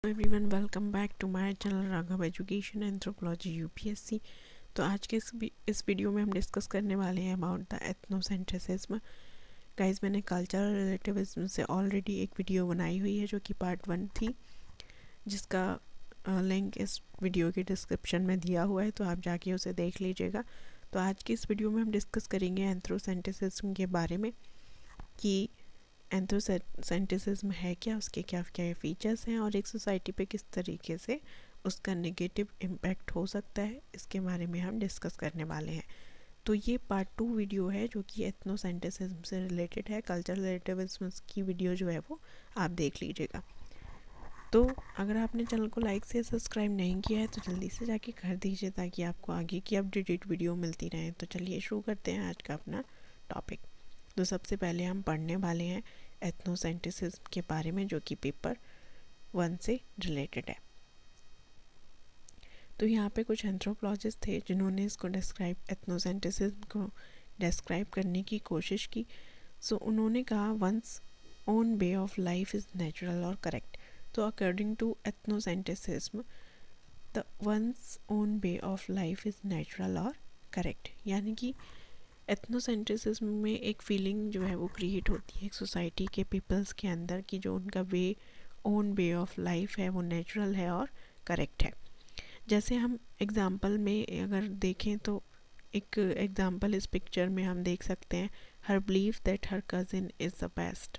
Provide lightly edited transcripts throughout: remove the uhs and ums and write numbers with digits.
Everyone, welcome back to my channel Raghav education anthropology UPSC. तो आज के इस वीडियो में हम डिस्कस करने वाले हैं अबाउट द एथनोसेंट्रिसिज्म। गाइस, मैंने कल्चरल रिलेटिविज्म से ऑलरेडी एक वीडियो बनाई हुई है जो कि पार्ट 1 थी, जिसका लिंक इस वीडियो के डिस्क्रिप्शन में दिया हुआ है, तो आप जाके उसे देख लीजिएगा। तो आज की इस वीडियो में हम डिस्कस करेंगे एंथ्रोसेंट्रिसिज्म के बारे में कि एंथ्रोसेंट्रिसिज्म है क्या, उसके क्या क्या फीचर्स हैं और एक सोसाइटी पे किस तरीके से उसका नेगेटिव इम्पैक्ट हो सकता है, इसके बारे में हम डिस्कस करने वाले हैं। तो ये पार्ट 2 वीडियो है जो कि एथनोसेंट्रिसिज्म से रिलेटेड है। कल्चरल रिलेटिविज्म की वीडियो जो है वो आप देख लीजिएगा। तो अगर आपने चैनल को लाइक से सब्सक्राइब नहीं किया है तो जल्दी से जाके कर दीजिए ताकि आपको आगे की अपडेटेड वीडियो मिलती रहे। तो चलिए शुरू करते हैं आज का अपना टॉपिक। तो सबसे पहले हम पढ़ने वाले हैं एथनोसेंट्रिसिज्म के बारे में, जो कि पेपर 1 से रिलेटेड है। तो यहाँ पे कुछ एंथ्रोपोलॉजिस्ट थे जिन्होंने इसको एथनोसेंट्रिसिज्म को डिस्क्राइब करने की कोशिश की। सो उन्होंने कहा one's own way of life is natural और करेक्ट। तो according to ethnocentrism, the one's own way of life is natural और करेक्ट, यानी कि एथनोसेंट्रिसिज्म में एक फीलिंग जो है वो क्रिएट होती है एक सोसाइटी के पीपल्स के अंदर कि जो उनका ओन वे ऑफ लाइफ है वो नेचुरल है और करेक्ट है। जैसे हम एग्जांपल में अगर देखें तो एक एग्जांपल इस पिक्चर में हम देख सकते हैं, her believe that her cuisine is the best.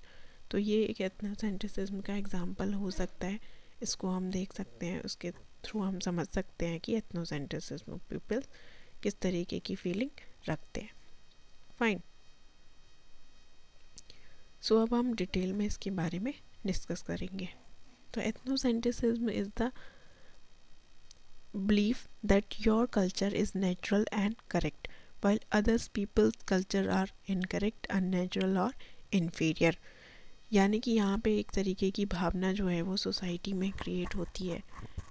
तो ये एक एथनोसेंट्रिसिज्म का एग्जांपल हो सकता है। इसको हम देख सकते हैं, उसके थ्रू हम समझ सकते हैं कि एथनोसेंट्रिसिज्म पीपल किस तरीके की फीलिंग रखते हैं। फाइन। सो अब हम डिटेल में इसके बारे में डिस्कस करेंगे। तो ethnocentrism is the belief that your culture is natural and correct while others people's culture are incorrect, unnatural और inferior। यानी कि यहाँ पे एक तरीके की भावना जो है वो सोसाइटी में क्रिएट होती है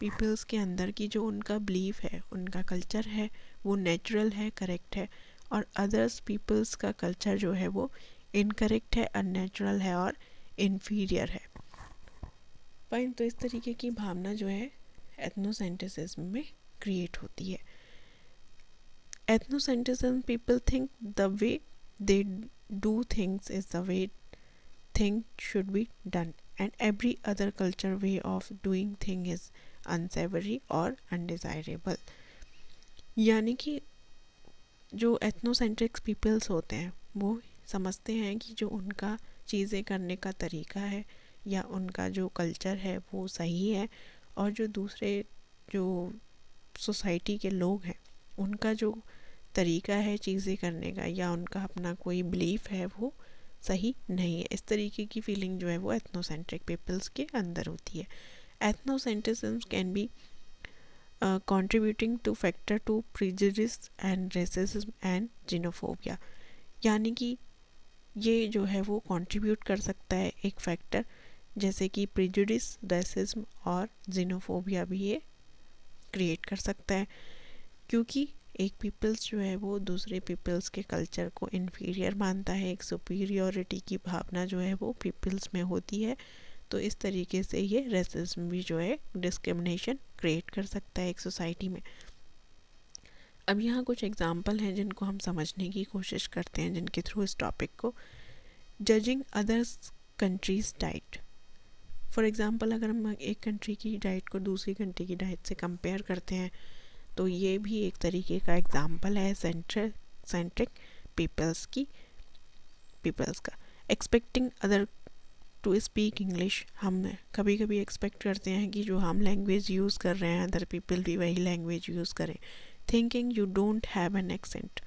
पीपल्स के अंदर की जो उनका बिलीफ है, उनका कल्चर है वो नेचुरल है, करेक्ट है, और अदर्स पीपल्स का कल्चर जो है वो इनकरेक्ट है, अननेचुरल है और इन्फीरियर है। फाइन। तो इस तरीके की भावना जो है एथनोसेंट्रिसिज्म में क्रिएट होती है। Ethnocentrism people think the way they do things is the way thing should be done and every other culture way of doing thing is unsavoury और अनडिजायरेबल। यानी कि जो एथनोसेंट्रिक पीपल्स होते हैं वो समझते हैं कि जो उनका चीज़ें करने का तरीका है या उनका जो कल्चर है वो सही है, और जो दूसरे जो सोसाइटी के लोग हैं उनका जो तरीका है चीज़ें करने का या उनका अपना कोई बिलीफ है वो सही नहीं है। इस तरीके की फीलिंग जो है वो एथनोसेंट्रिक पीपल्स के अंदर होती है। Ethnocentrism can be contributing to factor to prejudice and racism and xenophobia। यानी कि ये जो है वो कंट्रीब्यूट कर सकता है एक फैक्टर जैसे कि प्रिजुडिस, रेसिज्म और xenophobia भी ये क्रिएट कर सकता है, क्योंकि एक पीपल्स जो है वो दूसरे पीपल्स के कल्चर को इन्फीरियर मानता है, एक सुपीरियोरिटी की भावना जो है वो पीपल्स में होती है। तो इस तरीके से ये रेसिज्म भी जो है डिस्क्रिमिनेशन क्रिएट कर सकता है एक सोसाइटी में। अब यहाँ कुछ एग्जांपल हैं जिनको हम समझने की कोशिश करते हैं, जिनके थ्रू इस टॉपिक को judging others countries diet. For example, अगर हम एक कंट्री की डाइट को दूसरी कंट्री की डाइट से कंपेयर करते हैं तो ये भी एक तरीके का एग्जांपल है सेंट्रिक पीपल्स का। Expecting other to speak English, हम कभी कभी एक्सपेक्ट करते हैं कि जो हम लैंग्वेज यूज़ कर रहे हैं अदर पीपल भी वही लैंग्वेज यूज़ करें। Thinking you don't have an accent,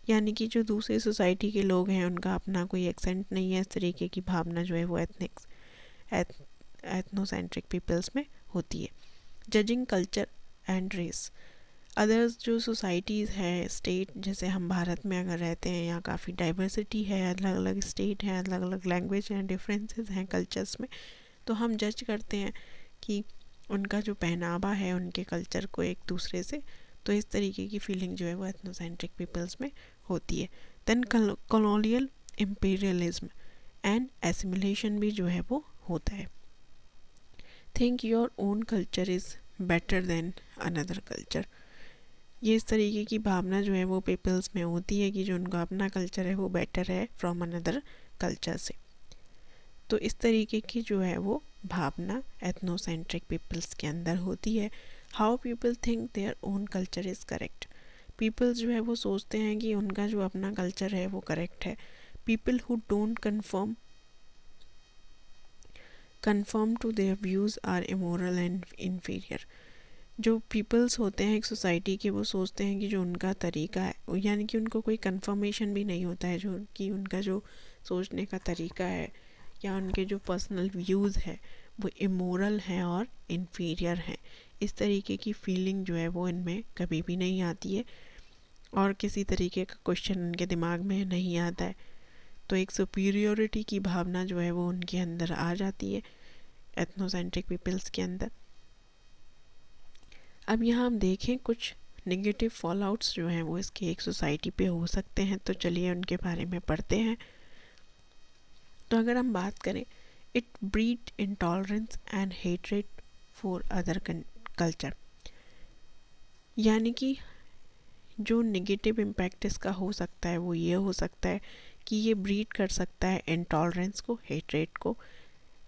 यानी कि जो दूसरी सोसाइटी के लोग हैं उनका अपना कोई एक्सेंट नहीं है। इस तरीके की भावना जो है वो एथनोसेंट्रिक पीपल्स में होती है। Judging culture and race, others जो सोसाइटीज़ हैं, स्टेट, जैसे हम भारत में अगर रहते हैं यहाँ काफ़ी डाइवर्सिटी है, अलग अलग स्टेट हैं, अलग अलग लैंग्वेज हैं, डिफरेंसेस हैं कल्चर्स में, तो हम जज करते हैं कि उनका जो पहनावा है उनके कल्चर को एक दूसरे से। तो इस तरीके की फीलिंग जो है वो एथनोसेंट्रिक पीपल्स में होती है। Then colonial imperialism and assimilation भी जो है वो होता है। Think your own culture is better than another culture. ये इस तरीके की भावना जो है वो पीपल्स में होती है कि जो उनका अपना कल्चर है वो बेटर है फ्रॉम अनदर कल्चर से। तो इस तरीके की जो है वो भावना एथनोसेंट्रिक पीपल्स के अंदर होती है। How people think their own culture is correct. Peoples जो है वो सोचते हैं कि उनका जो अपना कल्चर है वो करेक्ट है। People who don't confirm to their views are immoral and inferior. जो पीपल्स होते हैं एक सोसाइटी के, वो सोचते हैं कि जो उनका तरीका है, यानी कि उनको कोई कंफर्मेशन भी नहीं होता है जो कि उनका जो सोचने का तरीका है या उनके जो पर्सनल व्यूज़ है वो इमोरल हैं और इन्फीरियर हैं। इस तरीके की फीलिंग जो है वो इनमें कभी भी नहीं आती है और किसी तरीके का क्वेश्चन उनके दिमाग में नहीं आता है। तो एक सुपीरियोरिटी की भावना जो है वो उनके अंदर आ जाती है एथनोसेंट्रिक पीपल्स के अंदर। अब यहाँ हम देखें कुछ नेगेटिव फॉलआउट्स जो हैं वो इसके एक सोसाइटी पे हो सकते हैं, तो चलिए उनके बारे में पढ़ते हैं। तो अगर हम बात करें, it breed intolerance and hatred for other culture, यानी कि जो नेगेटिव इम्पैक्ट इसका हो सकता है वो ये हो सकता है कि ये ब्रीड कर सकता है इंटॉलरेंस को, हेट्रेड को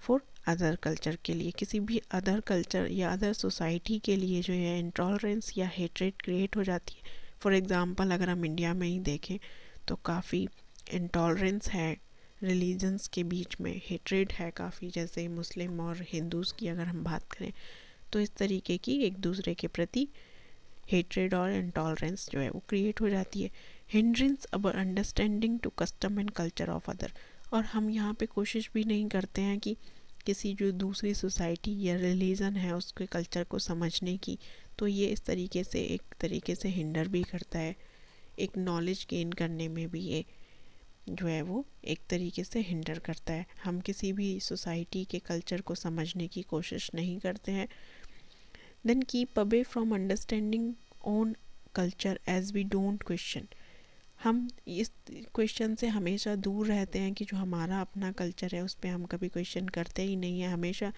फॉर अदर कल्चर के लिए। किसी भी अदर कल्चर या अदर सोसाइटी के लिए जो है इंटॉलरेंस या हेट्रेड क्रिएट हो जाती है। फॉर एग्ज़ाम्पल अगर हम इंडिया में ही देखें तो काफ़ी इंटॉलरेंस है रिलीजन्स के बीच में, हेट्रेड है काफ़ी, जैसे मुस्लिम और हिंदूज़ की अगर हम बात करें तो इस तरीके की एक दूसरे के प्रति हेट्रेड और इंटॉलरेंस जो है वो क्रिएट हो जाती है। Hindrance our understanding to custom and culture of other. और हम यहाँ पे कोशिश भी नहीं करते हैं कि किसी जो दूसरी सोसाइटी या रिलीजन है उसके कल्चर को समझने की, तो ये इस तरीके से एक तरीके से हिंडर भी करता है, एक नॉलेज गेन करने में भी ये जो है वो एक तरीके से हिंडर करता है। हम किसी भी सोसाइटी के कल्चर को समझने की कोशिश नहीं करते हैं। Then keep away from understanding own culture as we don't question. हम इस क्वेश्चन से हमेशा दूर रहते हैं कि जो हमारा अपना कल्चर है उस पर हम कभी क्वेश्चन करते ही नहीं है। हमेशा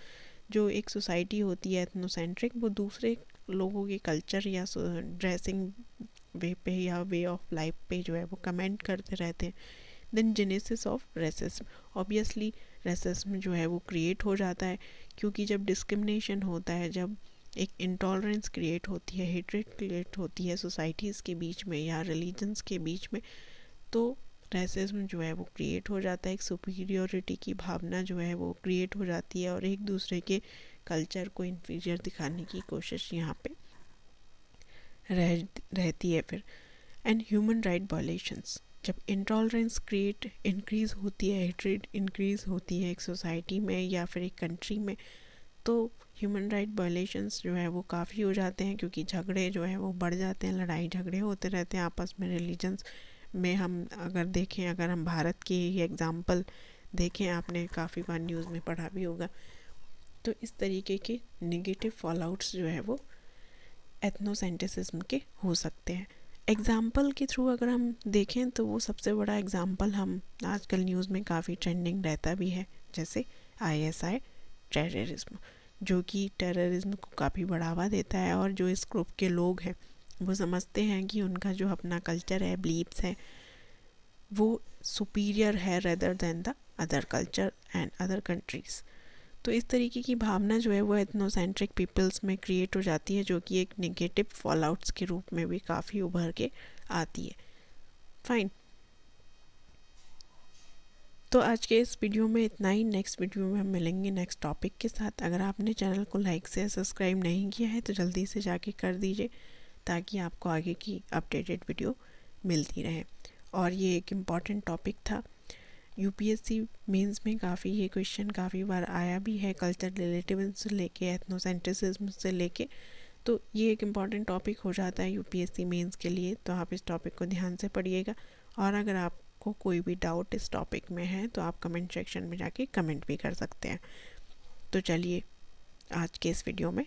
जो एक सोसाइटी होती है एथनोसेंट्रिक, वो दूसरे लोगों के कल्चर या ड्रेसिंग वे पे या वे ऑफ लाइफ पे जो है वो कमेंट करते रहते हैं। Then genesis of racism, obviously racism जो है वो क्रिएट हो जाता है, क्योंकि जब डिस्क्रिमिनेशन होता है, जब एक इंटॉलरेंस क्रिएट होती है, हेट्रेड क्रिएट होती है सोसाइटीज़ के बीच में या रिलीजन्स के बीच में, तो रेसिज्म जो है वो क्रिएट हो जाता है। एक सुपीरियोरिटी की भावना जो है वो क्रिएट हो जाती है और एक दूसरे के कल्चर को इन्फीरियर दिखाने की कोशिश यहाँ पे रहती है फिर। एंड ह्यूमन राइट वायलेशंस, जब इंटॉलरेंस क्रिएट इंक्रीज़ होती है, हेट्रेड इंक्रीज़ होती है एक सोसाइटी में या फिर एक कंट्री में, तो ह्यूमन राइट वायलेशंस जो है वो काफ़ी हो जाते हैं, क्योंकि झगड़े जो है वो बढ़ जाते हैं, लड़ाई झगड़े होते रहते हैं आपस में रिलीजन्स में। हम अगर देखें, अगर हम भारत की ही एग्ज़ाम्पल देखें, आपने काफ़ी बार न्यूज़ में पढ़ा भी होगा, तो इस तरीके के नेगेटिव फॉलआउट्स जो है वो एथनोसेंट्रिसिज्म के हो सकते हैं। एग्ज़ाम्पल के थ्रू अगर हम देखें तो वो सबसे बड़ा एग्ज़ाम्पल हम आजकल न्यूज़ में काफ़ी ट्रेंडिंग रहता भी है, जैसे ISI टेररिज्म, जो कि टेररिज्म को काफ़ी बढ़ावा देता है। और जो इस ग्रुप के लोग हैं वो समझते हैं कि उनका जो अपना कल्चर है, बिलीव्स है, वो सुपीरियर है rather than the other culture and other countries. तो इस तरीके की भावना जो है वो एथनोसेंट्रिक पीपल्स में क्रिएट हो जाती है, जो कि एक नेगेटिव फॉलआउट्स के रूप में भी काफ़ी उभर के आती है। फाइन, तो आज के इस वीडियो में इतना ही। नेक्स्ट वीडियो में हम मिलेंगे नेक्स्ट टॉपिक के साथ। अगर आपने चैनल को लाइक से सब्सक्राइब नहीं किया है तो जल्दी से जाके कर दीजिए, ताकि आपको आगे की अपडेटेड वीडियो मिलती रहे। और ये एक इम्पॉर्टेंट टॉपिक था, UPSC मेंस में काफ़ी ये क्वेश्चन काफ़ी बार आया भी है, कल्चर रिलेटिविज्म से लेके एथनोसेंट्रिसिज्म से लेके। तो ये एक इम्पॉर्टेंट टॉपिक हो जाता है UPSC मेंस के लिए, तो आप इस टॉपिक को ध्यान से पढ़िएगा। और अगर आपको कोई भी डाउट इस टॉपिक में है तो आप कमेंट सेक्शन में जाके कमेंट भी कर सकते हैं। तो चलिए आज के इस वीडियो में